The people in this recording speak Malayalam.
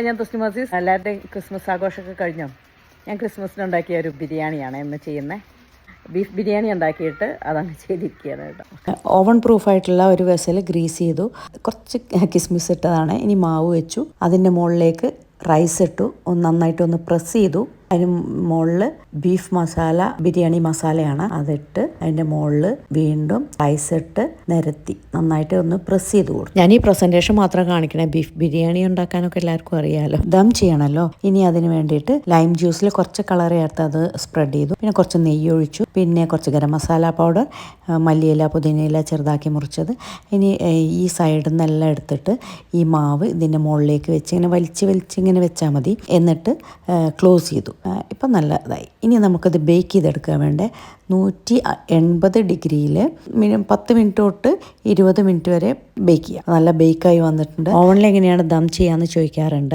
ഞാൻ തസ്നിം അസീസ്. എല്ലാവരുടെയും ക്രിസ്മസ് ആഘോഷമൊക്കെ കഴിഞ്ഞോ? ഞാൻ ക്രിസ്മസിനുണ്ടാക്കിയ ഒരു ബിരിയാണിയാണ് ഇന്ന് ചെയ്യുന്നത്. ബീഫ് ബിരിയാണി ഉണ്ടാക്കിയിട്ട് അതങ്ങ് ചെയ്തിരിക്കുകയാണ് കേട്ടോ. ഓവൻ പ്രൂഫായിട്ടുള്ള ഒരു വെസൽ ഗ്രീസ് ചെയ്തു, കുറച്ച് കിസ്മിസ് ഇട്ടതാണ്. ഇനി മാവ് വെച്ചു, അതിൻ്റെ മുകളിലേക്ക് റൈസ് ഇട്ടു, നന്നായിട്ടൊന്ന് പ്രസ് ചെയ്തു. അതിന് മുകളിൽ ബീഫ് മസാല, ബിരിയാണി മസാലയാണ്, അതിട്ട് അതിൻ്റെ മുകളിൽ വീണ്ടും റൈസ് ഇട്ട് നിരത്തി നന്നായിട്ട് ഒന്ന് പ്രസ് ചെയ്ത് കൊടുത്തു. ഞാൻ ഈ പ്രസൻറ്റേഷൻ മാത്രം കാണിക്കണേ, ബീഫ് ബിരിയാണി ഉണ്ടാക്കാനൊക്കെ എല്ലാവർക്കും അറിയാമല്ലോ. ദം ചെയ്യണമല്ലോ. ഇനി അതിന് വേണ്ടിയിട്ട് ലൈം ജ്യൂസിൽ കുറച്ച് കളർ ചേർത്ത് അത് സ്പ്രെഡ് ചെയ്തു. പിന്നെ കുറച്ച് നെയ്യ് ഒഴിച്ചു. പിന്നെ കുറച്ച് ഗരം മസാല പൗഡർ, മല്ലിയില പുതിനയില ചെറുതാക്കി മുറിച്ചത്. ഇനി ഈ സൈഡിൽ നിന്നെല്ലാം എടുത്തിട്ട് ഈ മാവ് ഇതിൻ്റെ മുകളിലേക്ക് വെച്ച് ഇങ്ങനെ വലിച്ച് ഇങ്ങനെ വെച്ചാൽ മതി. എന്നിട്ട് ക്ലോസ് ചെയ്തു. ഇപ്പം നല്ലതായി. ഇനി നമുക്കത് ബേക്ക് ചെയ്തെടുക്കാൻ വേണ്ടേ. 180 ഡിഗ്രിയിൽ 10 മിനിറ്റ് തൊട്ട് 20 മിനിറ്റ് വരെ ബേക്ക് ചെയ്യാം. നല്ല ബേക്കായി വന്നിട്ടുണ്ട്. ഓവനിൽ എങ്ങനെയാണ് ദം ചെയ്യാമെന്ന് ചോദിക്കാറുണ്ട്.